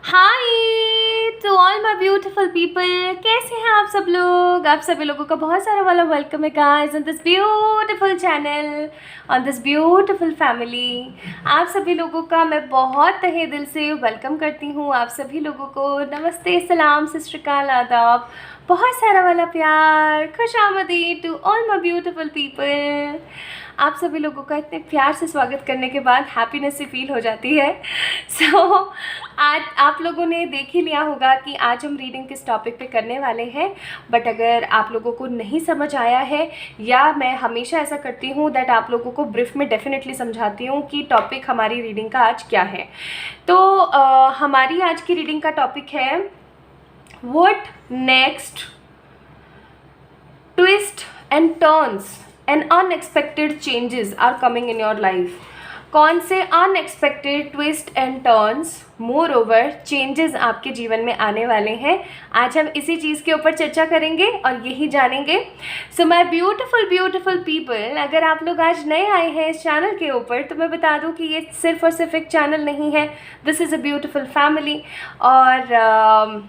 Hi to all my beautiful people, कैसे हैं आप सब लोग। आप सभी लोगों का बहुत सारा वाला वेलकम है guys on this beautiful channel, on this beautiful family. आप सभी लोगों का मैं बहुत तहे दिल से वेलकम करती हूँ। आप सभी लोगों को नमस्ते, सलाम, सत श्री अकाल, आदाब, बहुत सारा वाला प्यार, खुशामदीद to all my beautiful people. आप सभी लोगों का इतने प्यार से स्वागत करने के बाद हैप्पीनेस सी फील हो जाती है। आज आप लोगों ने देख ही लिया होगा कि आज हम रीडिंग किस टॉपिक पे करने वाले हैं। बट अगर आप लोगों को नहीं समझ आया है, या मैं हमेशा ऐसा करती हूँ दैट आप लोगों को ब्रीफ में डेफिनेटली समझाती हूँ कि टॉपिक हमारी रीडिंग का आज क्या है। तो हमारी आज की रीडिंग का टॉपिक है what next, twist and turns and unexpected changes are coming in your life. कौन से unexpected twist and turns, moreover changes आपके जीवन में आने वाले हैं। आज हम इसी चीज़ के ऊपर चर्चा करेंगे और यही जानेंगे। So my beautiful beautiful people, अगर आप लोग आज नए आए हैं इस चैनल के ऊपर तो मैं बता दूं कि ये सिर्फ और सिर्फ एक चैनल नहीं है, this is a beautiful family. और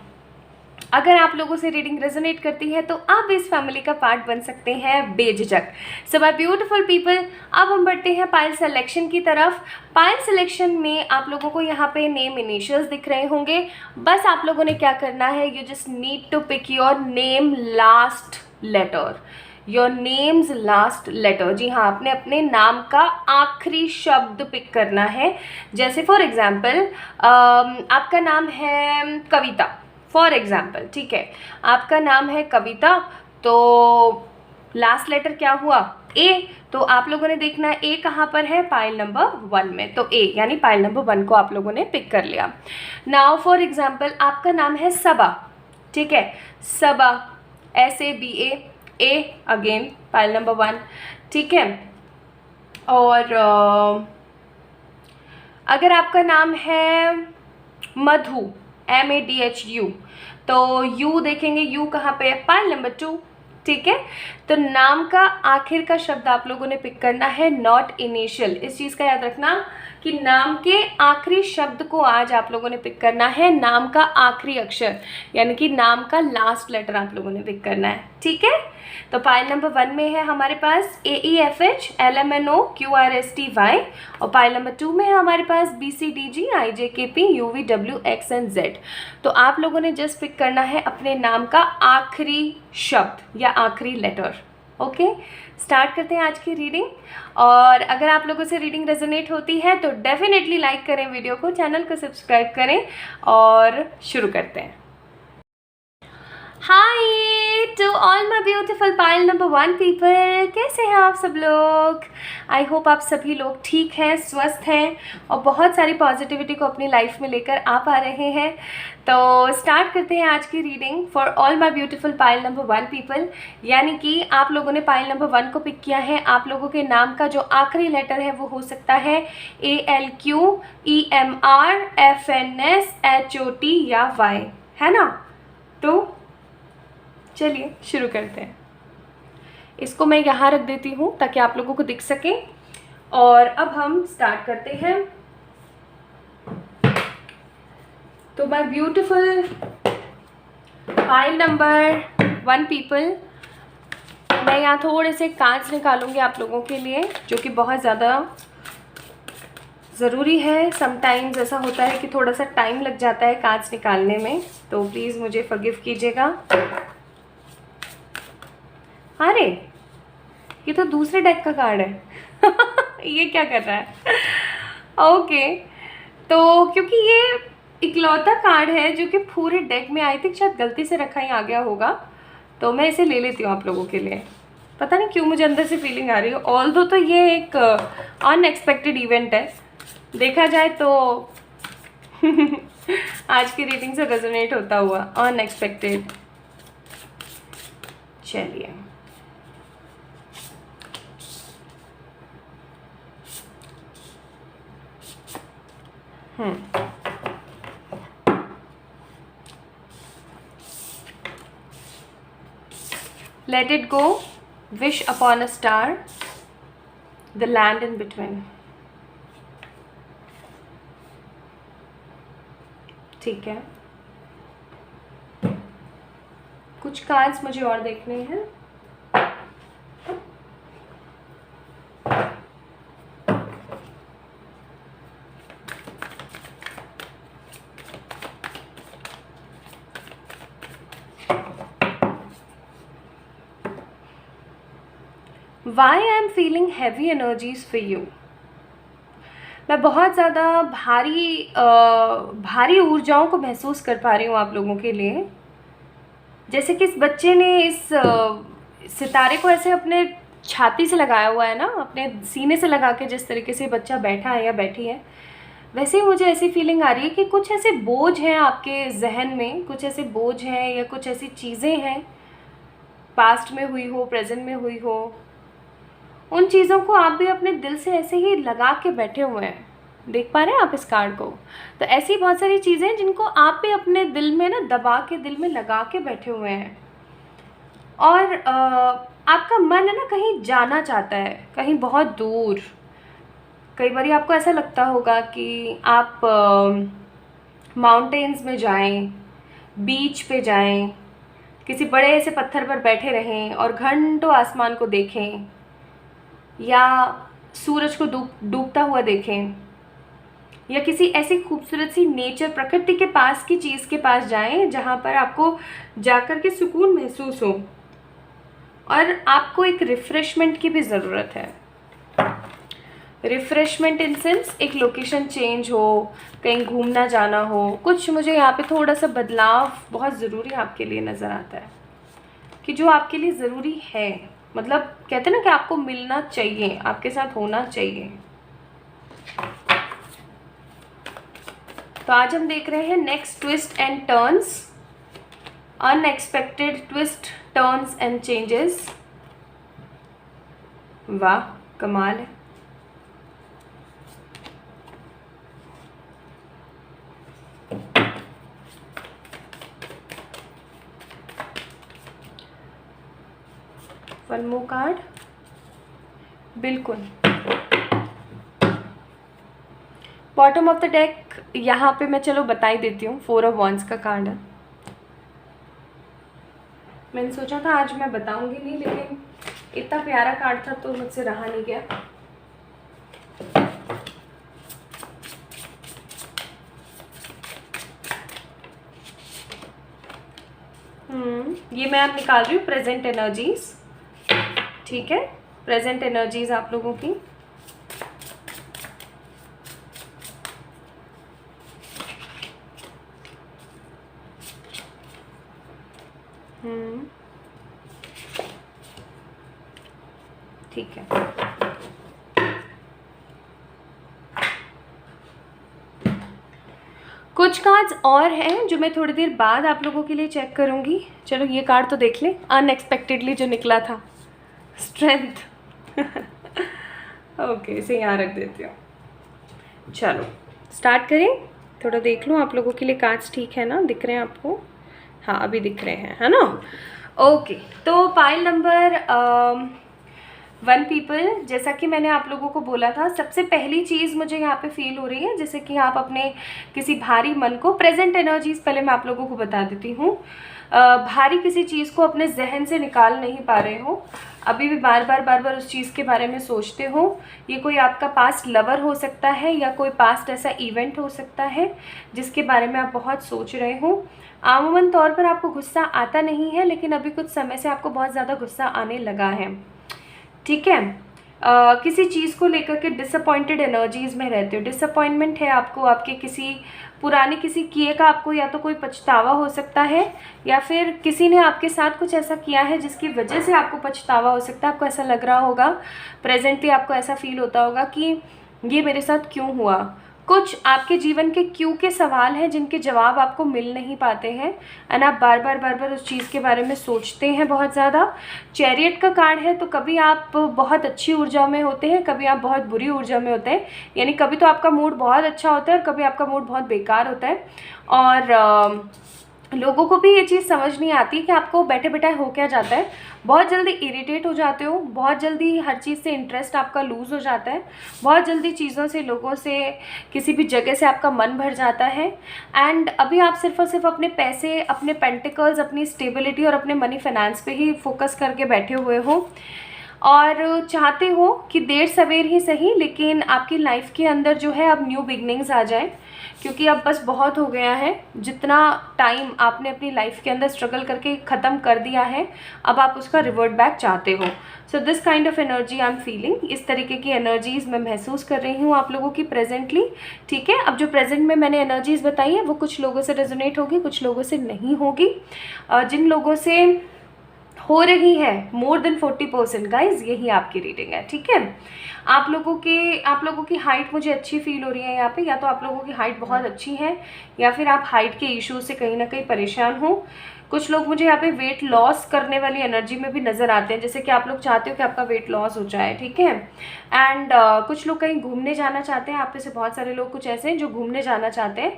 अगर आप लोगों से रीडिंग रेजोनेट करती है तो आप भी इस फैमिली का पार्ट बन सकते हैं बेझिझक। सो माय ब्यूटीफुल पीपल, अब हम बढ़ते हैं पाइल सिलेक्शन की तरफ। पाइल सिलेक्शन में आप लोगों को यहाँ पे नेम इनिशियल्स दिख रहे होंगे। बस आप लोगों ने क्या करना है, you just need to pick your name last letter, your names last letter. जी हाँ, आपने अपने नाम का आखिरी शब्द पिक करना है। जैसे फॉर एग्जाम्पल आपका नाम है कविता, फॉर एग्जाम्पल, ठीक है, आपका नाम है कविता, तो लास्ट लेटर क्या हुआ, ए। तो आप लोगों ने देखना है ए कहाँ पर है, पाइल नंबर 1 में, तो ए यानी पाइल नंबर 1 को आप लोगों ने पिक कर लिया। नाउ फॉर एग्जाम्पल आपका नाम है सबा, ठीक है, सबा, SABA, ए अगेन पाइल नंबर 1, ठीक है। और अगर आपका नाम है मधु, MADHU, तो यू देखेंगे, यू कहाँ पे है, पाइल नंबर 2, ठीक है। तो नाम का आखिर का शब्द आप लोगों ने पिक करना है, नॉट इनिशियल। इस चीज़ का याद रखना कि नाम के आखिरी शब्द को आज आप लोगों ने पिक करना है, नाम का आखिरी अक्षर यानी कि नाम का लास्ट लेटर आप लोगों ने पिक करना है, ठीक है। तो पाइल नंबर 1 में है हमारे पास AEFH LMNO QRSTY, और पाइल नंबर 2 में है हमारे पास BCDG IJKP UVW XNZ। तो आप लोगों ने जस्ट पिक करना है अपने नाम का आखिरी शब्द या आखिरी लेटर। ओके, स्टार्ट करते हैं आज की रीडिंग। और अगर आप लोगों से रीडिंग रेजोनेट होती है तो डेफिनेटली लाइक करें वीडियो को, चैनल को सब्सक्राइब करें और शुरू करते हैं। Hi to all my beautiful pile number 1 people, कैसे हैं आप सब लोग। आई होप आप सभी लोग ठीक हैं, स्वस्थ हैं और बहुत सारी पॉजिटिविटी को अपनी लाइफ में लेकर आ पा रहे हैं। तो स्टार्ट करते हैं आज की reading for all my beautiful pile number 1 people. यानी कि आप लोगों ने पाइल नंबर 1 को पिक किया है। आप लोगों के नाम का जो आखिरी लेटर है वो हो सकता है ALQ EMR FNS HOT या Y, है ना। तो चलिए शुरू करते हैं। इसको मैं यहाँ रख देती हूँ ताकि आप लोगों को दिख सके। और अब हम स्टार्ट करते हैं। तो my beautiful pile number 1 people, मैं यहाँ थोड़े से कांच निकालूंगी आप लोगों के लिए, जो कि बहुत ज़्यादा ज़रूरी है। समटाइम्स ऐसा होता है कि थोड़ा सा टाइम लग जाता है कांच निकालने में, तो प्लीज़ मुझे फॉरगिव कीजिएगा। अरे ये तो दूसरे डेक का कार्ड है ये क्या कर रहा है ओके, तो क्योंकि ये इकलौता कार्ड है जो कि पूरे डेक में आई थिंक शायद गलती से रखा ही आ गया होगा, तो मैं इसे ले लेती हूँ आप लोगों के लिए। पता नहीं क्यों मुझे अंदर से फीलिंग आ रही है, ऑल्दो तो ये एक अनएक्सपेक्टेड इवेंट है देखा जाए तो आज की रीडिंग से रेजोनेट होता हुआ अनएक्सपेक्टेड। चलिए Let it go, wish upon a star, the land in between. ठीक है, कुछ कार्ड्स मुझे और देखने हैं। Why I am feeling heavy energies for you? मैं बहुत ज़्यादा भारी ऊर्जाओं को महसूस कर पा रही हूँ आप लोगों के लिए। जैसे कि इस बच्चे ने इस सितारे को ऐसे अपने छाती से लगाया हुआ है ना, अपने सीने से लगा के जिस तरीके से बच्चा बैठा है या बैठी है, वैसे ही मुझे ऐसी फीलिंग आ रही है कि कुछ ऐसे बोझ हैं आपके जहन में, कुछ ऐसे बोझ हैं या कुछ ऐसी चीज़ें हैं, पास्ट में हुई हो, प्रेजेंट में हुई हो, उन चीज़ों को आप भी अपने दिल से ऐसे ही लगा के बैठे हुए हैं। देख पा रहे हैं आप इस कार्ड को? तो ऐसी बहुत सारी चीज़ें हैं जिनको आप भी अपने दिल में ना दबा के, दिल में लगा के बैठे हुए हैं। और आपका मन है ना कहीं जाना चाहता है, कहीं बहुत दूर। कई बार आपको ऐसा लगता होगा कि आप माउंटेन्स में जाएं, बीच पे जाएं, किसी बड़े ऐसे पत्थर पर बैठे रहें और घंटों आसमान को देखें, या सूरज को डूबता हुआ देखें, या किसी ऐसी खूबसूरत सी नेचर, प्रकृति के पास की चीज़ के पास जाएं जहाँ पर आपको जाकर के सुकून महसूस हो। और आपको एक रिफ़्रेशमेंट की भी ज़रूरत है। रिफ़्रेशमेंट इन सेंस एक लोकेशन चेंज हो, कहीं घूमना जाना हो, कुछ मुझे यहाँ पे थोड़ा सा बदलाव बहुत ज़रूरी आपके लिए नज़र आता है, कि जो आपके लिए ज़रूरी है। मतलब कहते हैं ना कि आपको मिलना चाहिए, आपके साथ होना चाहिए। तो आज हम देख रहे हैं next twist and turns, unexpected twist, turns and changes. वाह, कमाल है। One more card. बिल्कुल, बॉटम ऑफ द डेक यहाँ पे मैं चलो बता ही देती हूँ, 4 ऑफ वॉन्ड्स का कार्ड है। मैंने सोचा था आज मैं बताऊंगी नहीं, लेकिन इतना प्यारा कार्ड था तो मुझसे रहा नहीं गया। ये मैं अब निकाल रही हूँ प्रेजेंट एनर्जीज। ठीक है, प्रेजेंट एनर्जीज आप लोगों की। ठीक है, कुछ कार्ड्स और हैं जो मैं थोड़ी देर बाद आप लोगों के लिए चेक करूंगी। चलो ये कार्ड तो देख लें, अनएक्सपेक्टेडली जो निकला था, स्ट्रेंथ। ओके, इसे यहाँ रख देती हूँ। चलो स्टार्ट करें। थोड़ा देख लूँ आप लोगों के लिए कार्ड्स ठीक है ना, दिख रहे हैं आपको? हाँ, अभी दिख रहे हैं, है ना? ओके, तो पाइल नंबर 1 पीपल, जैसा कि मैंने आप लोगों को बोला था, सबसे पहली चीज़ मुझे यहाँ पे फील हो रही है जैसे कि आप अपने किसी भारी मन को, प्रेजेंट एनर्जीज पहले मैं आप लोगों को बता देती हूँ, भारी किसी चीज़ को अपने जहन से निकाल नहीं पा रहे हो, अभी भी बार बार उस चीज़ के बारे में सोचते हो। ये कोई आपका पास्ट लवर हो सकता है या कोई पास्ट ऐसा इवेंट हो सकता है जिसके बारे में आप बहुत सोच रहे हो। आमूमन तौर पर आपको गुस्सा आता नहीं है, लेकिन अभी कुछ समय से आपको बहुत ज़्यादा गुस्सा आने लगा है। ठीक है, किसी चीज़ को लेकर के डिसअपॉइंटेड एनर्जीज़ में रहते हो। डिसअपॉइंटमेंट है आपको, आपके किसी पुराने किसी किए का आपको या तो कोई पछतावा हो सकता है, या फिर किसी ने आपके साथ कुछ ऐसा किया है जिसकी वजह से आपको पछतावा हो सकता है। आपको ऐसा लग रहा होगा, प्रेजेंटली आपको ऐसा फील होता होगा कि ये मेरे साथ क्यों हुआ। कुछ आपके जीवन के क्यों के सवाल हैं जिनके जवाब आपको मिल नहीं पाते हैं, एंड आप बार बार उस चीज़ के बारे में सोचते हैं बहुत ज़्यादा। चैरियट का कार्ड है, तो कभी आप बहुत अच्छी ऊर्जा में होते हैं, कभी आप बहुत बुरी ऊर्जा में होते हैं। यानी कभी तो आपका मूड बहुत अच्छा होता है और कभी आपका मूड बहुत बेकार होता है। और लोगों को भी ये चीज़ समझ नहीं आती कि आपको बैठे बैठाए हो क्या जाता है। बहुत जल्दी इरिटेट हो जाते हो, बहुत जल्दी हर चीज़ से इंटरेस्ट आपका लूज़ हो जाता है, बहुत जल्दी चीज़ों से, लोगों से, किसी भी जगह से आपका मन भर जाता है। एंड अभी आप सिर्फ और सिर्फ अपने पैसे, अपने पेंटिकल्स, अपनी स्टेबिलिटी और अपने मनी फाइनेंस पे ही फोकस करके बैठे हुए हो और चाहते हो कि देर सवेर ही सही, लेकिन आपकी लाइफ के अंदर जो है अब न्यू बिगनिंग्स आ जाए, क्योंकि अब बस बहुत हो गया है। जितना टाइम आपने अपनी लाइफ के अंदर स्ट्रगल करके ख़त्म कर दिया है, अब आप उसका रिवर्ट बैक चाहते हो। So this kind of energy I am feeling, इस तरीके की एनर्जीज़ मैं महसूस कर रही हूँ आप लोगों की प्रेजेंटली। ठीक है, अब जो प्रेजेंट में मैंने एनर्जीज़ बताई है वो कुछ लोगों से रेजोनेट होगी, कुछ लोगों से नहीं होगी। जिन लोगों से हो रही है मोर देन 40% गाइज, यही आपकी रीडिंग है। ठीक है, आप लोगों की हाइट मुझे अच्छी फील हो रही है यहाँ पे, या तो आप लोगों की हाइट बहुत अच्छी है या फिर आप हाइट के इश्यू से कहीं ना कहीं परेशान हो। कुछ लोग मुझे यहाँ पे वेट लॉस करने वाली एनर्जी में भी नज़र आते हैं, जैसे कि आप लोग चाहते हो कि आपका वेट लॉस हो जाए। ठीक है, एंड कुछ लोग कहीं घूमने जाना चाहते हैं, आप में से बहुत सारे लोग कुछ ऐसे हैं जो घूमने जाना चाहते हैं।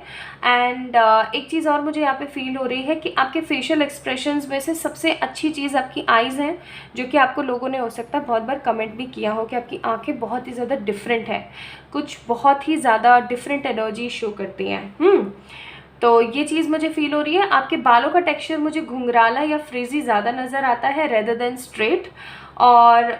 एंड एक चीज़ और मुझे यहाँ पे फील हो रही है कि आपके फेशियल एक्सप्रेशंस में से सबसे अच्छी चीज़ आपकी आईज़ हैं, जो कि आपको लोगों ने हो सकता है बहुत बार कमेंट भी किया हो कि आपकी आँखें बहुत ही ज़्यादा डिफरेंट हैं, कुछ बहुत ही ज़्यादा डिफरेंट एनर्जी शो करती हैं। तो ये चीज़ मुझे फील हो रही है। आपके बालों का टेक्सचर मुझे घुंघराला या फ्रीजी ज़्यादा नज़र आता है रेदर देन स्ट्रेट। और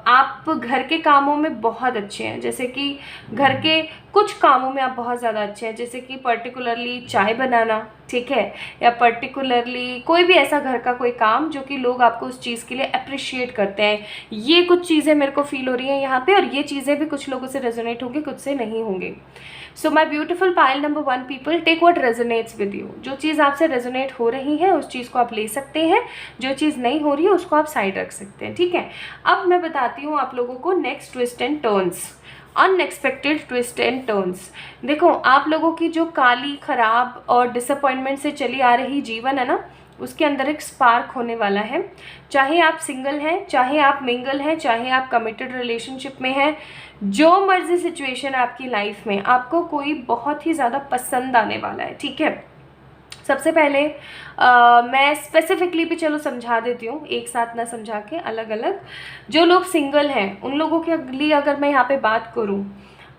आप घर के कामों में बहुत अच्छे हैं, जैसे कि घर के कुछ कामों में आप बहुत ज़्यादा अच्छे हैं, जैसे कि पर्टिकुलरली चाय बनाना, ठीक है, या पर्टिकुलरली कोई भी ऐसा घर का कोई काम जो कि लोग आपको उस चीज़ के लिए अप्रिशिएट करते हैं। ये कुछ चीज़ें मेरे को फील हो रही हैं यहाँ पे, और ये चीज़ें भी कुछ लोगों से रेजोनेट होंगी, कुछ से नहीं होंगी। So my beautiful pile number 1 people, take what resonates with you. जो चीज़ आपसे रेजोनेट हो रही है उस चीज़ को आप ले सकते हैं, जो चीज़ नहीं हो रही है उसको आप साइड रख सकते हैं। ठीक है, अब मैं बताती हूँ आप लोगों को next twist and turns, unexpected twist and turns. देखो, आप लोगों की जो काली, खराब और डिसअपॉइंटमेंट से चली आ रही जीवन है ना, उसके अंदर एक स्पार्क होने वाला है। चाहे आप सिंगल हैं, चाहे आप मिंगल हैं, चाहे आप कमिटेड रिलेशनशिप में हैं, जो मर्जी सिचुएशन है आपकी लाइफ में, आपको कोई बहुत ही ज़्यादा पसंद आने वाला है। ठीक है, सबसे पहले मैं स्पेसिफिकली भी चलो समझा देती हूँ, एक साथ ना समझा के, अलग अलग। जो लोग सिंगल हैं उन लोगों के लिए अगर मैं यहाँ पे बात करूँ,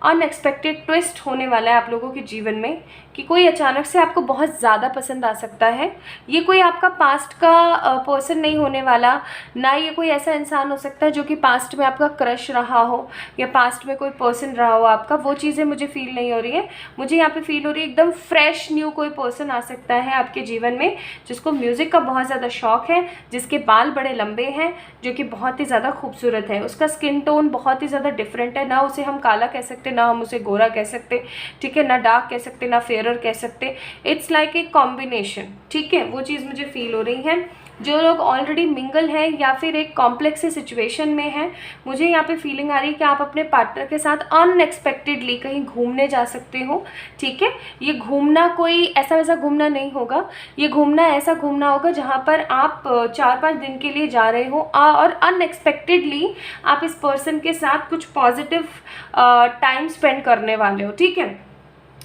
अनएक्सपेक्टेड ट्विस्ट होने वाला है आप लोगों के जीवन में कि कोई अचानक से आपको बहुत ज़्यादा पसंद आ सकता है। ये कोई आपका पास्ट का पर्सन नहीं होने वाला, ना ये कोई ऐसा इंसान हो सकता है जो कि पास्ट में आपका क्रश रहा हो या पास्ट में कोई पर्सन रहा हो आपका, वो चीज़ें मुझे फील नहीं हो रही है। मुझे यहाँ पे फील हो रही है एकदम फ्रेश न्यू कोई पर्सन आ सकता है आपके जीवन में, जिसको म्यूज़िक का बहुत ज़्यादा शौक है, जिसके बाल बड़े लंबे हैं, जो कि बहुत ही ज़्यादा खूबसूरत है, उसका स्किन टोन बहुत ही ज़्यादा डिफरेंट है, ना उसे हम काला कह सकते, ना हम उसे गोरा कह सकते, ठीक है, ना डार्क कह सकते, ना फेयर कह सकते, इट्स लाइक ए कॉम्बिनेशन। ठीक है, वो चीज़ मुझे फील हो रही है। जो लोग ऑलरेडी मिंगल हैं या फिर एक कॉम्प्लेक्स सिचुएशन में हैं, मुझे यहाँ पे फीलिंग आ रही है कि आप अपने पार्टनर के साथ अनएक्सपेक्टेडली कहीं घूमने जा सकते हो। ठीक है, ये घूमना कोई ऐसा वैसा घूमना नहीं होगा, ये घूमना ऐसा घूमना होगा जहाँ पर आप 4-5 दिन के लिए जा रहे हो और अनएक्सपेक्टेडली आप इस पर्सन के साथ कुछ पॉजिटिव टाइम स्पेंड करने वाले हो। ठीक है,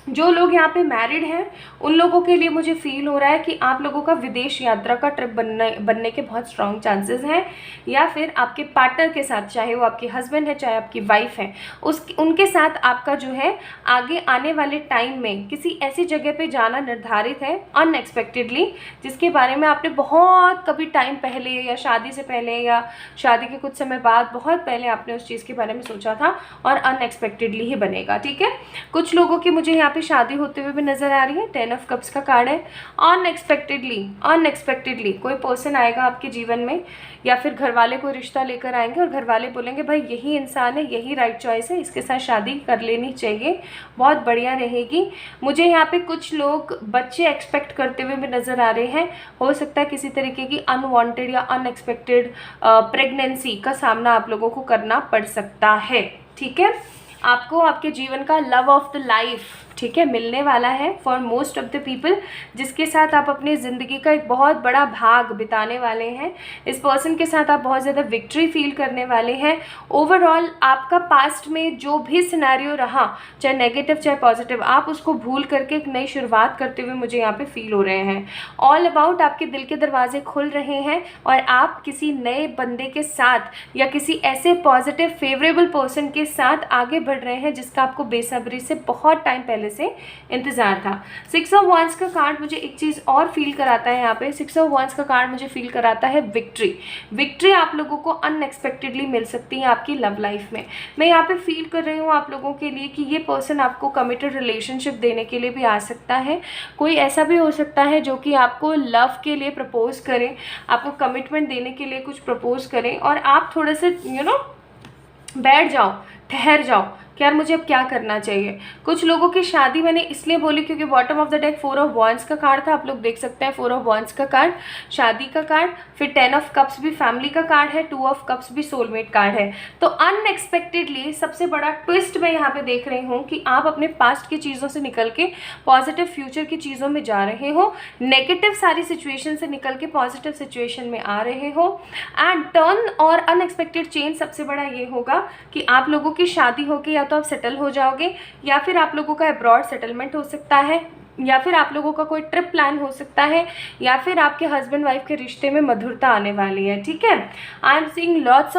जो लोग यहाँ पे मैरिड हैं उन लोगों के लिए मुझे फील हो रहा है कि आप लोगों का विदेश यात्रा का ट्रिप बनने के बहुत स्ट्रॉन्ग चांसेस हैं, या फिर आपके पार्टनर के साथ, चाहे वो आपके हस्बैंड है चाहे आपकी वाइफ है, उनके साथ आपका जो है आगे आने वाले टाइम में किसी ऐसी जगह पे जाना निर्धारित है अनएक्सपेक्टेडली, जिसके बारे में आपने बहुत कभी टाइम पहले या शादी से पहले या शादी के कुछ समय बाद बहुत पहले आपने उस चीज़ के बारे में सोचा था और अनएक्सपेक्टेडली ही बनेगा। ठीक है, कुछ लोगों की मुझे यहाँ शादी होते हुए भी नजर आ रही है, 10 ऑफ कप्स का कार्ड है। अनएक्सपेक्टेडली कोई पर्सन आएगा आपके जीवन में, या फिर घर वाले कोई रिश्ता लेकर आएंगे और घर वाले बोलेंगे भाई यही इंसान है, यही राइट चॉइस है, इसके साथ शादी कर लेनी चाहिए, बहुत बढ़िया रहेगी। मुझे यहाँ पे कुछ लोग बच्चे एक्सपेक्ट करते हुए भी नजर आ रहे हैं, हो सकता है किसी तरीके की अनवांटेड या अनएक्सपेक्टेड प्रेगनेंसी का सामना आप लोगों को करना पड़ सकता है। ठीक है, आपको आपके जीवन का लव ऑफ द लाइफ, ठीक है, मिलने वाला है for most of the people, जिसके साथ आप अपनी ज़िंदगी का एक बहुत बड़ा भाग बिताने वाले हैं। इस पर्सन के साथ आप बहुत ज़्यादा विक्ट्री फील करने वाले हैं। ओवरऑल आपका पास्ट में जो भी सिनेरियो रहा, चाहे नेगेटिव चाहे पॉजिटिव, आप उसको भूल करके एक नई शुरुआत करते हुए मुझे यहाँ पे फील हो रहे हैं। ऑल अबाउट आपके दिल के दरवाजे खुल रहे हैं और आप किसी नए बंदे के साथ या किसी ऐसे पॉजिटिव फेवरेबल पर्सन के साथ आगे बढ़ रहे हैं जिसका आपको बेसब्री से बहुत टाइम पहले से इंतजार था। 6 ऑफ वांड्स का कार्ड मुझे एक चीज़ और फील कराता है यहाँ पे। 6 ऑफ वांड्स का कार्ड मुझे फील कराता है विक्ट्री। विक्ट्री आप लोगों को अनएक्सपेक्टेडली मिल सकती है आपकी लव लाइफ में। मैं यहाँ पे फील कर रही हूँ आप लोगों के लिए कि ये पर्सन आपको कमिटेड रिलेशनशिप देने के लिए भी आ सकता है। कोई ऐसा भी हो सकता है जो कि आपको लव के लिए प्रपोज करें, आपको कमिटमेंट देने के लिए कुछ प्रपोज करें और आप थोड़े से बैठ जाओ, ठहर जाओ कि यार मुझे अब क्या करना चाहिए। कुछ लोगों की शादी मैंने इसलिए बोली क्योंकि bottom of the deck 4 of wands का कार्ड था। आप लोग देख सकते हैं 4 ऑफ वॉन्ड्स का कार्ड शादी का कार्ड, फिर 10 ऑफ कप्स भी फैमिली का कार्ड है, 2 ऑफ कप्स भी सोलमेट कार्ड है। तो अनएक्सपेक्टेडली सबसे बड़ा ट्विस्ट मैं यहाँ पे देख रही हूँ कि आप अपने पास्ट की चीज़ों से निकल के पॉजिटिव फ्यूचर की चीज़ों में जा रहे हो, नेगेटिव सारी सिचुएशन से निकल के पॉजिटिव सिचुएशन में आ रहे हो। एंड टर्न और अनएक्सपेक्टेड चेंज सबसे बड़ा ये होगा कि आप लोगों की शादी होगी, या तो आप सेटल हो जाओगे या फिर आप लोगों का अब्रॉड सेटलमेंट हो सकता है, या फिर आप लोगों का कोई ट्रिप प्लान हो सकता है, या फिर आपके हस्बैंड वाइफ के रिश्ते में मधुरता आने वाली है। ठीक है, आई am seeing lots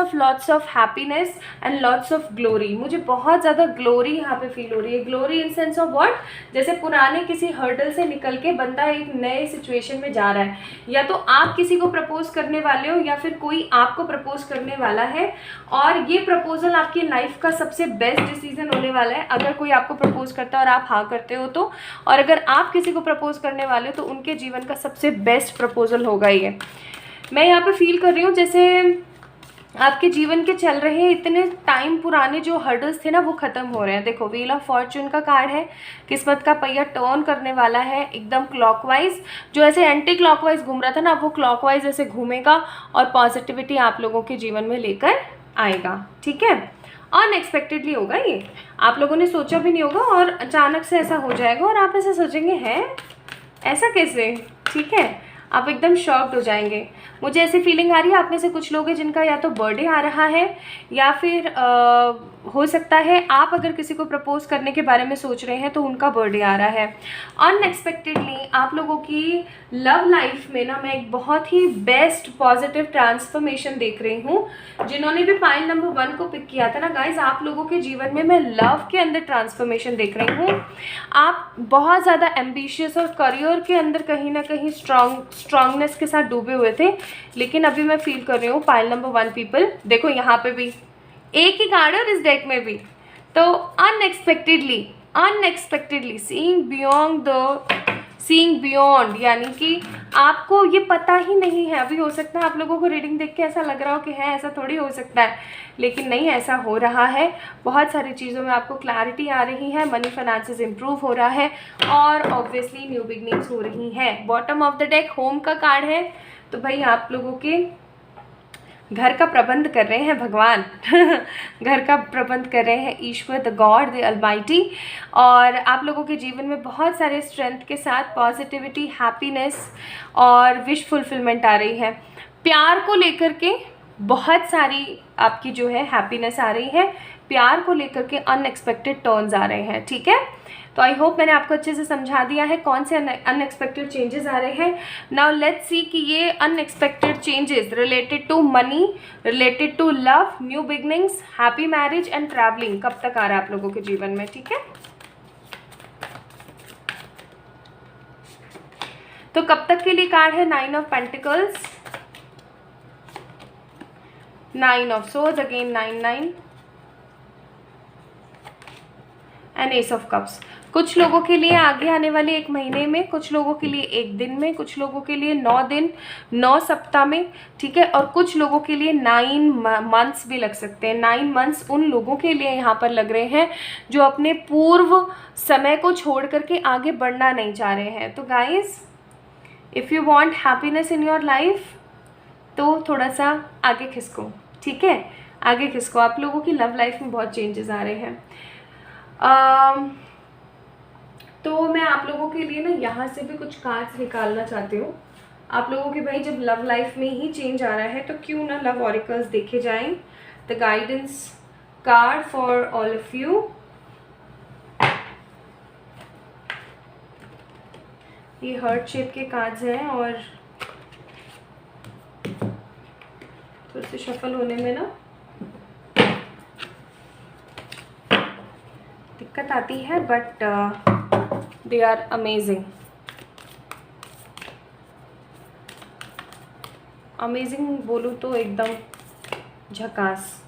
of happiness and lots of glory. मुझे बहुत ज़्यादा ग्लोरी यहाँ पे फील हो रही है। Glory in sense of what, जैसे पुराने किसी हर्डल से निकल के बंदा एक नए सिचुएशन में जा रहा है। या तो आप किसी को प्रपोज करने वाले हो या फिर कोई आपको प्रपोज करने वाला है, और ये प्रपोजल आपकी लाइफ का सबसे बेस्ट डिसीजन होने वाला है अगर कोई आपको प्रपोज करता है और आप हाँ करते हो तो। और अगर आप किसी को प्रपोज करने वाले हो तो उनके जीवन का सबसे बेस्ट प्रपोजल होगा ये। मैं यहाँ पे फील कर रही हूँ जैसे आपके जीवन के चल रहे इतने टाइम पुराने जो हर्डल्स थे ना वो ख़त्म हो रहे हैं। देखो व्हील ऑफ फॉर्चून का कार्ड है, किस्मत का पहिया टर्न करने वाला है एकदम क्लॉकवाइज। जो ऐसे एंटी क्लॉकवाइज घूम रहा था ना वो क्लॉकवाइज ऐसे घूमेगा और पॉजिटिविटी आप लोगों के जीवन में लेकर आएगा। ठीक है, अनएक्सपेक्टेडली होगा ये, आप लोगों ने सोचा भी नहीं होगा और अचानक से ऐसा हो जाएगा और आप ऐसे सोचेंगे हैं ऐसा कैसे। ठीक है, आप एकदम शॉक्ड हो जाएंगे। मुझे ऐसी फीलिंग आ रही है आप में से कुछ लोग हैं जिनका या तो बर्थडे आ रहा है या फिर हो सकता है आप अगर किसी को प्रपोज करने के बारे में सोच रहे हैं तो उनका बर्थडे आ रहा है। अनएक्सपेक्टेडली आप लोगों की लव लाइफ में ना मैं एक बहुत ही बेस्ट पॉजिटिव ट्रांसफॉर्मेशन देख रही हूँ। जिन्होंने भी पाइल नंबर 1 को पिक किया था ना गाइज, आप लोगों के जीवन में मैं लव के अंदर ट्रांसफॉर्मेशन देख रही हूँ। आप बहुत ज़्यादा एम्बिशियस और करियर के अंदर कहीं ना कहीं स्ट्रांगनेस के साथ डूबे हुए थे, लेकिन अभी मैं फील कर रही हूँ पाइल नंबर 1 पीपल। देखो यहाँ पे भी एक ही कार्ड है और इस डेक में भी। तो अनएक्सपेक्टेडली सीइंग बियॉन्ड, यानी कि आपको ये पता ही नहीं है। अभी हो सकता है आप लोगों को रीडिंग देख के ऐसा लग रहा हो कि है ऐसा थोड़ी हो सकता है, लेकिन नहीं, ऐसा हो रहा है। बहुत सारी चीज़ों में आपको क्लैरिटी आ रही है, मनी फाइनेंसेस इंप्रूव हो रहा है और ऑब्वियसली न्यू बिगनिंग्स हो रही हैं। Bottom of the deck home का कार्ड है, तो भाई आप लोगों के घर का प्रबंध कर रहे हैं भगवान घर का प्रबंध कर रहे हैं ईश्वर, द गॉड, द अलमाइटी। और आप लोगों के जीवन में बहुत सारे स्ट्रेंथ के साथ पॉजिटिविटी, हैप्पीनेस और विश फुलफिलमेंट आ रही है। प्यार को लेकर के बहुत सारी आपकी जो है हैप्पीनेस आ रही है। प्यार को लेकर के अनएक्सपेक्टेड टर्न्स आ रहे हैं। ठीक है, तो आई होप मैंने आपको अच्छे से समझा दिया है कौन से अनएक्सपेक्टेड चेंजेस आ रहे हैं। नाउ लेट्स सी कि ये unexpected changes related to money, related to love, new beginnings, happy marriage and travelling कब तक आ रहा है आप लोगों के जीवन में। ठीक है, तो कब तक के लिए कार्ड है 9 of pentacles, 9 of swords, again 9 and S of cups. कुछ लोगों के लिए आगे आने वाले 1 महीने में, कुछ लोगों के लिए 1 दिन में, कुछ लोगों के लिए 9 दिन 9 सप्ताह में। ठीक है, और कुछ लोगों के लिए 9 मंथ्स भी लग सकते हैं। 9 मंथ्स उन लोगों के लिए यहाँ पर लग रहे हैं जो अपने पूर्व समय को छोड़ करके आगे बढ़ना नहीं चाह रहे हैं। तो guys, if you want happiness in your life तो थोड़ा सा आगे खिसको। ठीक है, आगे खिसको। आप लोगों की लव लाइफ में बहुत चेंजेस आ रहे हैं। आप लोगों के लिए ना यहाँ से भी कुछ कार्ड्स निकालना चाहती हूँ। आप लोगों के भाई जब लव लाइफ में ही चेंज आ रहा है तो क्यों ना लव ऑरिकल्स देखे जाएं। The guidance card for all of you. ये हार्ट शेप के कार्ड्स हैं और थोड़े से शफल होने में ना दिक्कत आती है, but they are amazing. Amazing बोलूँ तो एकदम झकास।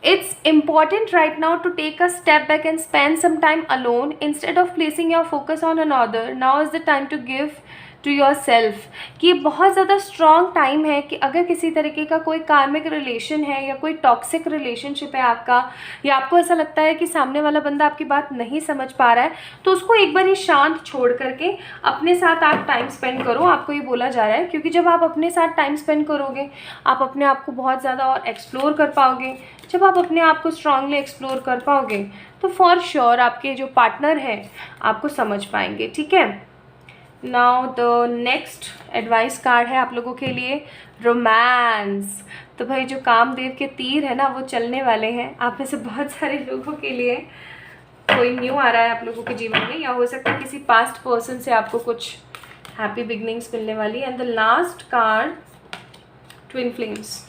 It's important right now to take a step back and spend some time alone instead of placing your focus on another. Now is the time to give to yourself. कि ये बहुत ज़्यादा strong time है कि अगर किसी तरीके का कोई कार्मिक रिलेशन है या कोई टॉक्सिक रिलेशनशिप है आपका, या आपको ऐसा लगता है कि सामने वाला बंदा आपकी बात नहीं समझ पा रहा है, तो उसको एक बार ही शांत छोड़ करके अपने साथ आप टाइम स्पेंड करो। आपको ये बोला जा रहा है क्योंकि जब आप अपने साथ टाइम स्पेंड करोगे आप अपने आप को बहुत ज़्यादा और एक्सप्लोर कर पाओगे। जब आप अपने आप को स्ट्रांगली एक्सप्लोर कर पाओगे तो फॉर श्योर आपके जो पार्टनर हैं आपको समझ पाएंगे। ठीक है, now the next advice card है आप लोगों के लिए रोमांस। तो भाई जो कामदेव के तीर है ना वो चलने वाले हैं। आप में से बहुत सारे लोगों के लिए कोई न्यू आ रहा है आप लोगों के जीवन में, या हो सकता है किसी पास्ट पर्सन से आपको कुछ हैप्पी बिगनिंग्स मिलने वाली। And the last card twin flames.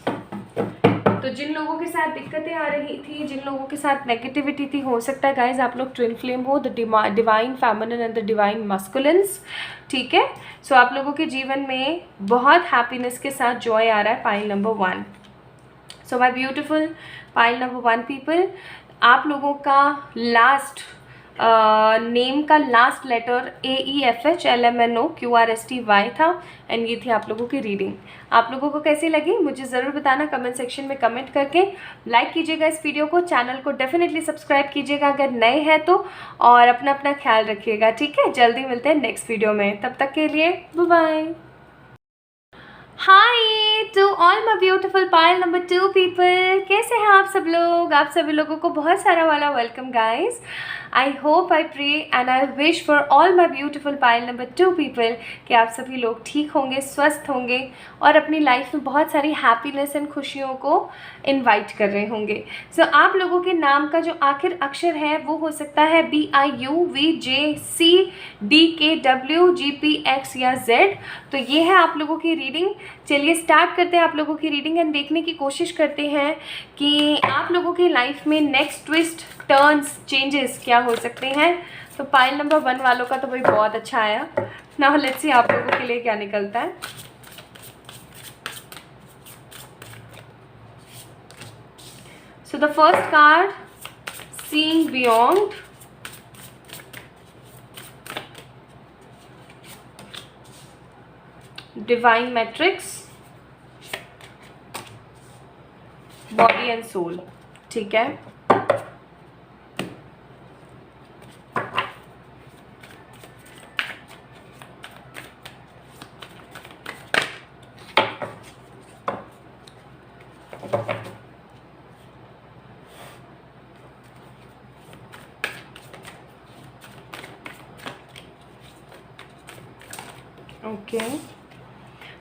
तो जिन लोगों के साथ दिक्कतें आ रही थी, जिन लोगों के साथ नेगेटिविटी थी, हो सकता है गाइज आप लोग ट्विन फ्लेम हो, the divine feminine and the divine masculines. ठीक है, सो आप लोगों के जीवन में बहुत हैप्पीनेस के साथ जॉय आ रहा है। Pile number 1। So my beautiful pile number 1 people, आप लोगों का लास्ट नेम का लास्ट लेटर AEFHLMNOQRSTY था एंड ये थी आप लोगों की रीडिंग। आप लोगों को कैसी लगी मुझे ज़रूर बताना कमेंट सेक्शन में कमेंट करके। लाइक कीजिएगा इस वीडियो को, चैनल को डेफिनेटली सब्सक्राइब कीजिएगा अगर नए हैं तो, और अपना ख्याल रखिएगा। ठीक है, जल्दी मिलते हैं नेक्स्ट वीडियो में, तब तक के लिए bye bye. Hi to all my beautiful pile number 2 people, कैसे हैं आप सब लोग? आप सभी लोगों को बहुत सारा वाला welcome guys. I hope, I pray and I wish for all my beautiful pile number 2 people कि आप सभी लोग ठीक होंगे, स्वस्थ होंगे और अपनी लाइफ में बहुत सारी हैप्पीनेस एंड खुशियों को इनवाइट कर रहे होंगे। सो आप लोगों के नाम का जो आखिर अक्षर है वो हो सकता है BIUVJCDKWGPX या Z। तो ये है आप लोगों की रीडिंग। चलिए स्टार्ट करते हैं आप लोगों की रीडिंग एंड देखने की कोशिश करते हैं कि आप लोगों की लाइफ में नेक्स्ट ट्विस्ट, टर्न्स, चेंजेस क्या हो सकते हैं। तो पाइल नंबर 1 वालों का तो भाई बहुत अच्छा आया। नाउ लेट्स सी आप लोगों के लिए क्या निकलता है। So the first card, seeing beyond. Divine matrix, body and soul. ठीक है, ओके।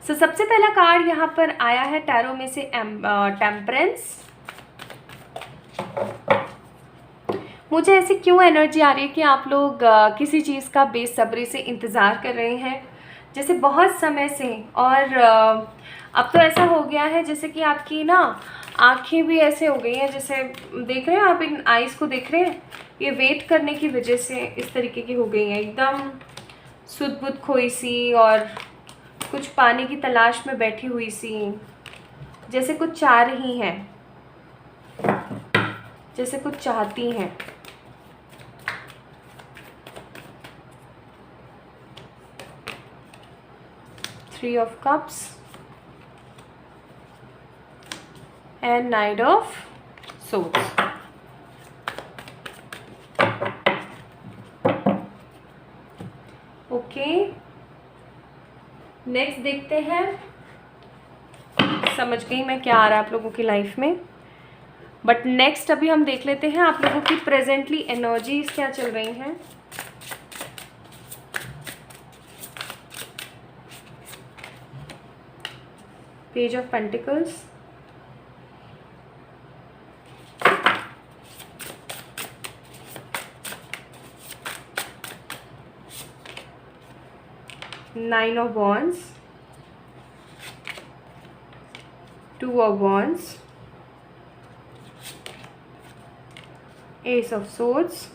सो सबसे पहला कार्ड यहाँ पर आया है टैरो में से टेम्परेंस। मुझे ऐसी क्यों एनर्जी आ रही है कि आप लोग किसी चीज़ का बेसब्री से इंतज़ार कर रहे हैं, जैसे बहुत समय से। और अब तो ऐसा हो गया है जैसे कि आपकी ना आँखें भी ऐसे हो गई हैं, जैसे देख रहे हैं आप इन आइज़ को देख रहे हैं, ये वेट करने की वजह से इस तरीके की हो गई हैं, एकदम सुध बुध खोई सी और कुछ पाने की तलाश में बैठी हुई सी, जैसे कुछ चाह रही हैं, जैसे कुछ चाहती हैं। Three of cups and night of swords. Okay, next देखते हैं। समझ गई मैं क्या आ रहा है आप लोगों की लाइफ में। बट नेक्स्ट अभी हम देख लेते हैं आप लोगों की प्रेजेंटली एनर्जीज क्या चल रही हैं। Page of pentacles, nine of wands, two of wands, S of swords,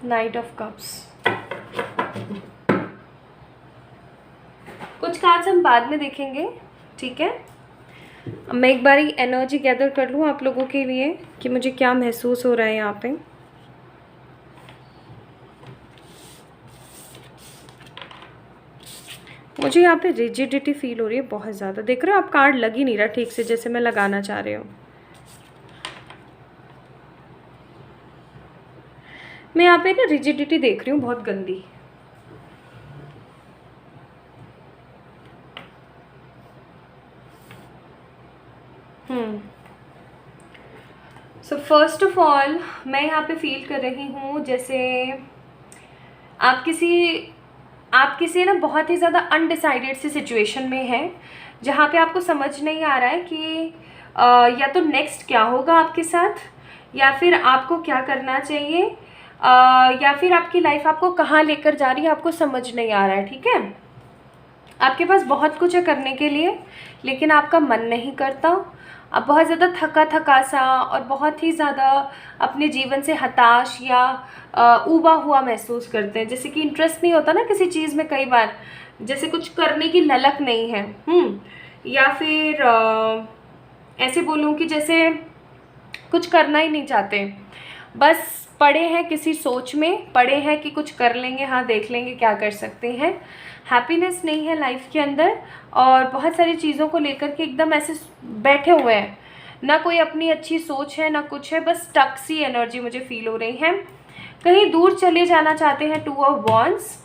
night of cups. कुछ कार्ड्स हम बाद में देखेंगे, ठीक है। अब मैं एक बारी एनर्जी गैदर कर लूँ आप लोगों के लिए कि मुझे क्या महसूस हो रहा है यहाँ पे। मुझे यहाँ पे रिजिडिटी फील हो रही है बहुत ज़्यादा। देख रहे हो आप, कार्ड लग ही नहीं रहा ठीक से जैसे मैं लगाना चाह रही हूँ। मैं यहाँ पे ना रिजिडिटी देख रही हूँ बहुत गंदी। सो फर्स्ट ऑफ ऑल मैं यहाँ पे फील कर रही हूँ जैसे आप किसी ना बहुत ही ज़्यादा अनडिसाइडेड सी सिचुएशन में है, जहाँ पे आपको समझ नहीं आ रहा है कि या तो नेक्स्ट क्या होगा आपके साथ, या फिर आपको क्या करना चाहिए, या फिर आपकी लाइफ आपको कहाँ लेकर जा रही है, आपको समझ नहीं आ रहा है, ठीक है। आपके पास बहुत कुछ है करने के लिए, लेकिन आपका मन नहीं करता। आप बहुत ज़्यादा थका सा और बहुत ही ज़्यादा अपने जीवन से हताश या ऊबा हुआ महसूस करते हैं। जैसे कि इंटरेस्ट नहीं होता ना किसी चीज़ में, कई बार जैसे कुछ करने की ललक नहीं है, या फिर ऐसे बोलूँ कि जैसे कुछ करना ही नहीं चाहते, बस पड़े हैं किसी सोच में, पड़े हैं कि कुछ कर लेंगे, हाँ देख लेंगे क्या कर सकते हैं। हैप्पीनेस नहीं है लाइफ के अंदर, और बहुत सारी चीज़ों को लेकर के एकदम ऐसे बैठे हुए हैं, ना कोई अपनी अच्छी सोच है ना कुछ है, बस स्टक सी एनर्जी मुझे फील हो रही है। कहीं दूर चले जाना चाहते हैं, two of wands.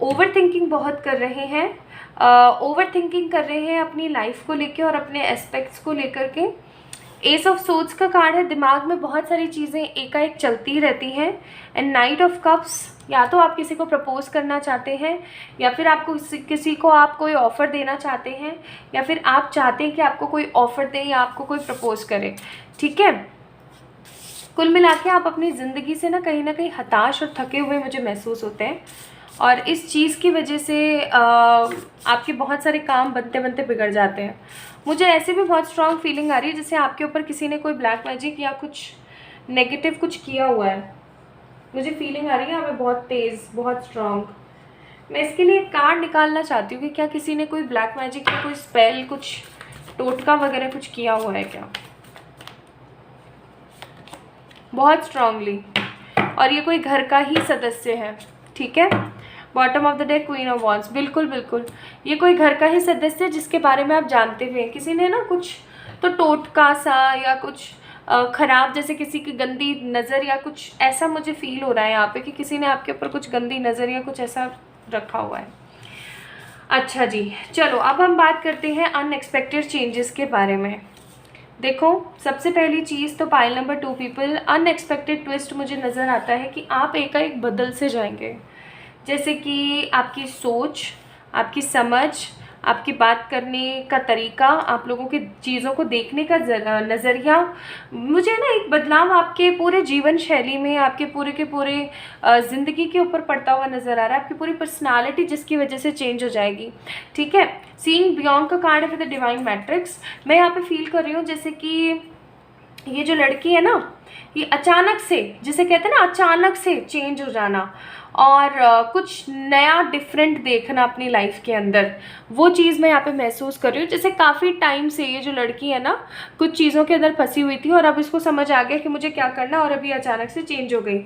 Over thinking बहुत कर रहे हैं, ओवर थिंकिंग कर रहे हैं अपनी लाइफ को लेकर और अपने एस्पेक्ट्स को लेकर के। एस ऑफ सोर्ड्स का कार्ड है, दिमाग में बहुत सारी चीज़ें एकाएक चलती रहती हैं। एंड नाइट ऑफ कप्स, या तो आप किसी को प्रपोज करना चाहते हैं, या फिर आपको किसी को आप कोई ऑफ़र देना चाहते हैं, या फिर आप चाहते हैं कि आपको कोई ऑफ़र दे या आपको कोई प्रपोज करे, ठीक है। कुल मिला के आप अपनी ज़िंदगी से ना कहीं हताश और थके हुए मुझे महसूस होते हैं, और इस चीज़ की वजह से आपके बहुत सारे काम बनते बनते बिगड़ जाते हैं। मुझे ऐसे भी बहुत स्ट्रॉन्ग फीलिंग आ रही है जैसे आपके ऊपर किसी ने कोई ब्लैक मैजिक या कुछ नेगेटिव कुछ किया हुआ है। मुझे फीलिंग आ रही है यहाँ पे बहुत तेज़, बहुत स्ट्रॉन्ग। मैं इसके लिए कार्ड निकालना चाहती हूँ कि क्या किसी ने कोई ब्लैक मैजिक या कोई स्पेल, कुछ टोटका वगैरह कुछ किया हुआ है क्या, बहुत स्ट्रांगली। और ये कोई घर का ही सदस्य है, ठीक है। Bottom of the deck, queen of wands. बिल्कुल बिल्कुल ये कोई घर का ही सदस्य है जिसके बारे में आप जानते हुए हैं। किसी ने ना कुछ तो टोटका सा या कुछ ख़राब, जैसे किसी की गंदी नज़र या कुछ ऐसा मुझे फील हो रहा है यहाँ पे कि किसी ने आपके ऊपर कुछ गंदी नज़र या कुछ ऐसा रखा हुआ है। अच्छा जी, चलो अब हम बात करते हैं अनएक्सपेक्टेड चेंजेस के बारे में। देखो, सबसे पहली चीज़ तो pile number 2 people, unexpected twist मुझे नज़र आता है कि आप एकाएक बदल से जाएंगे। जैसे कि आपकी सोच, आपकी समझ, आपकी बात करने का तरीका, आप लोगों के चीज़ों को देखने का नज़रिया, मुझे ना एक बदलाव आपके पूरे जीवन शैली में, आपके पूरे के पूरे ज़िंदगी के ऊपर पड़ता हुआ नज़र आ रहा है। आपकी पूरी पर्सनालिटी जिसकी वजह से चेंज हो जाएगी, ठीक है। सीइंग बियॉन्ड का कार्ड है विद द डिवाइन मैट्रिक्स। मैं यहाँ पे फील कर रही हूँ जैसे कि ये जो लड़की है ना, ये अचानक से, जिसे कहते हैं ना अचानक से चेंज हो जाना और कुछ नया डिफरेंट देखना अपनी लाइफ के अंदर, वो चीज़ मैं यहाँ पे महसूस कर रही हूँ। जैसे काफ़ी टाइम से ये जो लड़की है ना कुछ चीज़ों के अंदर फंसी हुई थी और अब इसको समझ आ गया कि मुझे क्या करना, और अभी अचानक से चेंज हो गई।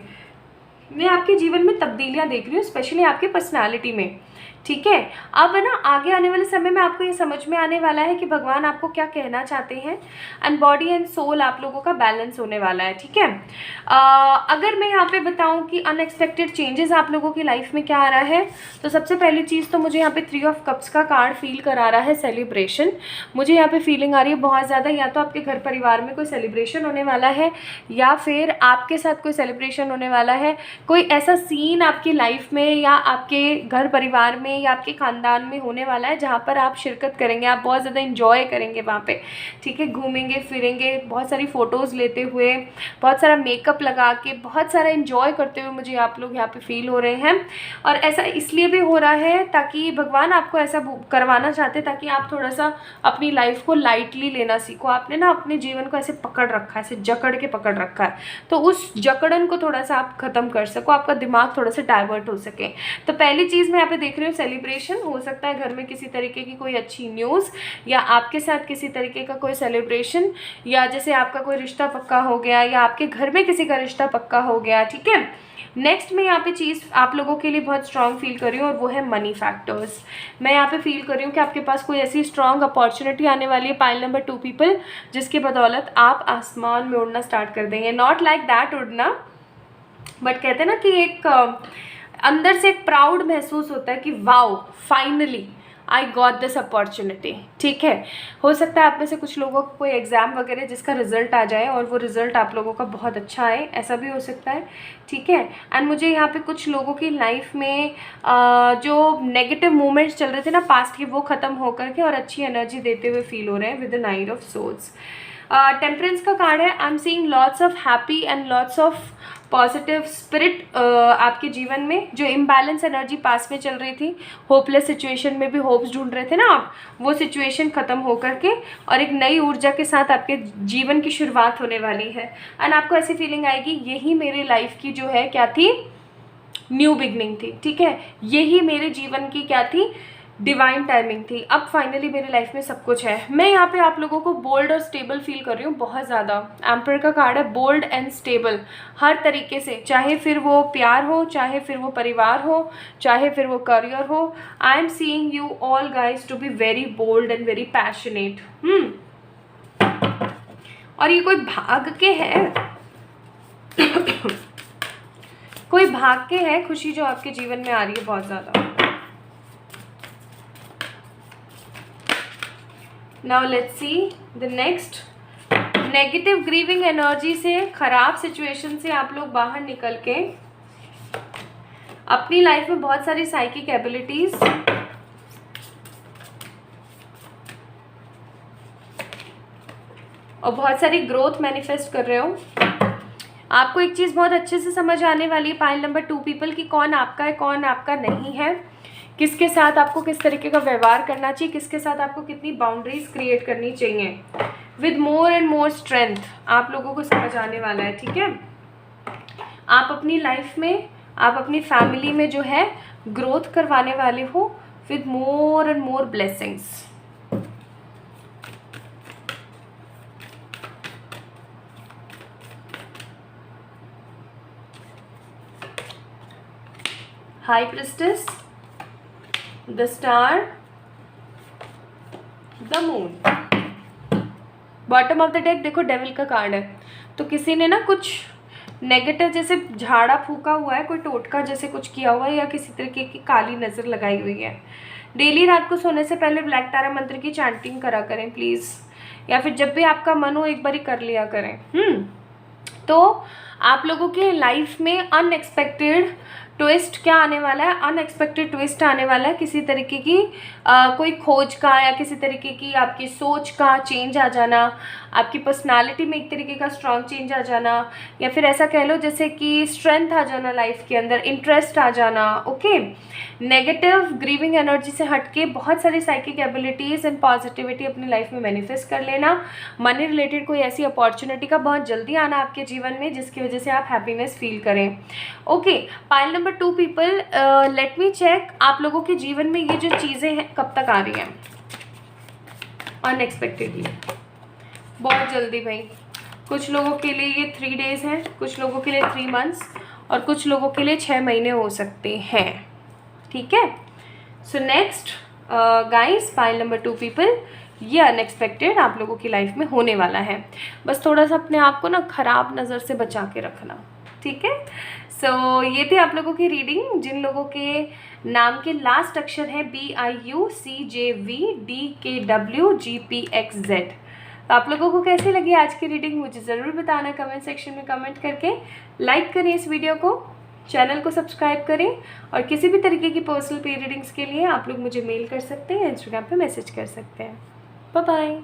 मैं आपके जीवन में तब्दीलियाँ देख रही हूँ, स्पेशली आपके पर्सनालिटी में, ठीक है। अब ना आगे आने वाले समय में आपको ये समझ में आने वाला है कि भगवान आपको क्या कहना चाहते हैं, एंड बॉडी एंड सोल आप लोगों का बैलेंस होने वाला है, ठीक है। अगर मैं यहाँ पे बताऊँ कि अनएक्सपेक्टेड चेंजेस आप लोगों की लाइफ में क्या आ रहा है, तो सबसे पहली चीज़ तो मुझे यहाँ पे 3 ऑफ कप्स का कार्ड फील करा रहा है, सेलिब्रेशन। मुझे यहाँ पे फीलिंग आ रही है बहुत ज़्यादा, या तो आपके घर परिवार में कोई सेलिब्रेशन होने वाला है, या फिर आपके साथ कोई सेलिब्रेशन होने वाला है। कोई ऐसा सीन आपकी लाइफ में या आपके घर परिवार में या आपके ख़ानदान में होने वाला है जहाँ पर आप शिरकत करेंगे, आप बहुत ज़्यादा इंजॉय करेंगे वहाँ पे, ठीक है। घूमेंगे फिरेंगे, बहुत सारी फ़ोटोज़ लेते हुए, बहुत सारा मेकअप लगा के, बहुत सारा इंजॉय करते हुए मुझे आप लोग यहाँ पे फील हो रहे हैं। और ऐसा इसलिए भी हो रहा है ताकि भगवान आपको ऐसा करवाना चाहते हैं ताकि आप थोड़ा सा अपनी लाइफ को लाइटली लेना सीखो। आपने ना अपने जीवन को ऐसे पकड़ रखा है, ऐसे जकड़ के पकड़ रखा है, तो उस जकड़न को थोड़ा सा आप ख़त्म कर सको, आपका दिमाग थोड़ा सा डाइवर्ट हो सके। तो पहली चीज़ मैं यहाँ पे देख रही हूँ सेलिब्रेशन। हो सकता है घर में किसी तरीके की कोई अच्छी न्यूज़, या आपके साथ किसी तरीके का कोई सेलिब्रेशन, या जैसे आपका कोई रिश्ता पक्का हो गया, या आपके घर में किसी का रिश्ता पक्का हो गया, ठीक है। नेक्स्ट मैं यहाँ पे चीज़ आप लोगों के लिए बहुत स्ट्रांग फील कर रही हूँ, और वो है मनी फैक्टर्स। मैं यहाँ पे फील कर रही हूँ कि आपके पास कोई ऐसी स्ट्रांग अपॉर्चुनिटी आने वाली है, पाइल नंबर 2 पीपल, जिसकी बदौलत आप आसमान में उड़ना स्टार्ट कर देंगे। नॉट लाइक दैट उड़ना, बट कहते हैं ना कि एक अंदर से एक प्राउड महसूस होता है कि wow finally I got this opportunity, ठीक है। हो सकता है आप में से कुछ लोगों को कोई एग्ज़ाम वगैरह जिसका रिजल्ट आ जाए और वो रिज़ल्ट आप लोगों का बहुत अच्छा आए, ऐसा भी हो सकता है, ठीक है। एंड मुझे यहाँ पे कुछ लोगों की लाइफ में जो नेगेटिव मोमेंट्स चल रहे थे ना पास्ट के, वो ख़त्म होकर के और अच्छी एनर्जी देते हुए फील हो रहे हैं with the night of swords. Temperance का कार्ड है। आई am seeing lots of happy and lots of positive spirit आपके जीवन में। जो इम्बैलेंस एनर्जी पास में चल रही थी, होपलेस सिचुएशन में भी होप्स ढूंढ रहे थे ना आप, वो सिचुएशन ख़त्म होकर के और एक नई ऊर्जा के साथ आपके जीवन की शुरुआत होने वाली है। एंड आपको ऐसी फीलिंग आएगी यही मेरे लाइफ की जो है क्या थी, न्यू बिगनिंग थी, ठीक है। यही मेरे जीवन की क्या थी, डिवाइन टाइमिंग थी। अब फाइनली मेरी लाइफ में सब कुछ है। मैं यहाँ पे आप लोगों को बोल्ड और स्टेबल फील कर रही हूँ बहुत ज़्यादा। एम्पर का कार्ड है, बोल्ड एंड स्टेबल हर तरीके से, चाहे फिर वो प्यार हो, चाहे फिर वो परिवार हो, चाहे फिर वो करियर हो। I am seeing you all guys to be very bold and very passionate. और ये कोई भाग के है कोई भाग के है खुशी जो आपके जीवन में आ रही है बहुत ज़्यादा। Now let's see the next. Negative grieving energy से, ख़राब सिचुएशन से आप लोग बाहर निकल के अपनी लाइफ में बहुत सारी साइकिक एबिलिटीज और बहुत सारी ग्रोथ मैनिफेस्ट कर रहे हो। आपको एक चीज़ बहुत अच्छे से समझ आने वाली है पाइल नंबर 2 पीपल की, कौन आपका है कौन आपका नहीं है, किसके साथ आपको किस तरीके का व्यवहार करना चाहिए, किसके साथ आपको कितनी बाउंड्रीज क्रिएट करनी चाहिए। With more and more strength आप लोगों को समझ आने वाला है, ठीक है। आप अपनी लाइफ में, आप अपनी फैमिली में जो है ग्रोथ करवाने वाले हो with more and more blessings. High priestess, the star, the moon. Bottom of the deck देखो डेविल का कार्ड है। तो किसी ने ना कुछ नेगेटिव जैसे झाड़ा फूका हुआ है, कोई टोटका जैसे कुछ किया हुआ है, या किसी तरीके की काली नज़र लगाई हुई है। डेली रात को सोने से पहले ब्लैक तारा मंत्र की चैंटिंग करा करें प्लीज़, या फिर जब भी आपका मन हो एक बारी कर लिया करें। तो आप लोगों के लाइफ में अनएक्सपेक्टेड ट्विस्ट क्या आने वाला है, अनएक्सपेक्टेड ट्विस्ट आने वाला है। किसी तरीके की कोई खोज का या किसी तरीके की आपकी सोच का चेंज आ जाना, आपकी पर्सनालिटी में एक तरीके का स्ट्रॉन्ग चेंज आ जाना, या फिर ऐसा कह लो जैसे कि स्ट्रेंथ आ जाना लाइफ के अंदर, इंटरेस्ट आ जाना। ओके, नेगेटिव ग्रीविंग एनर्जी से हटके बहुत सारी साइकिक एबिलिटीज़ एंड पॉजिटिविटी अपनी लाइफ में मैनिफेस्ट कर लेना। मनी रिलेटेड कोई ऐसी अपॉर्चुनिटी का बहुत जल्दी आना आपके जीवन में जिसकी वजह से आप हैप्पीनेस फील करें। Okay, pile number 2 people, let me check आप लोगों के जीवन में ये जो चीज़ें हैं कब तक आ रही हैं अनएक्सपेक्टेडली। बहुत जल्दी भाई। कुछ लोगों के लिए ये 3 डेज़ हैं, कुछ लोगों के लिए 3 मंथ्स, और कुछ लोगों के लिए 6 महीने हो सकते हैं, ठीक है। So next guys, pile number 2 people, ये अनएक्सपेक्टेड आप लोगों की लाइफ में होने वाला है। बस थोड़ा सा अपने आप को ना ख़राब नज़र से बचा के रखना, ठीक है। सो ये थी आप लोगों की रीडिंग। जिन लोगों के नाम के लास्ट अक्षर है BIUCJVDKWGPXZ, तो आप लोगों को कैसी लगी आज की रीडिंग मुझे ज़रूर बताना कमेंट सेक्शन में कमेंट करके। लाइक करें इस वीडियो को, चैनल को सब्सक्राइब करें, और किसी भी तरीके की पर्सनल पे रीडिंग्स के लिए आप लोग मुझे मेल कर सकते हैं, इंस्टाग्राम पे मैसेज कर सकते हैं। Bye bye.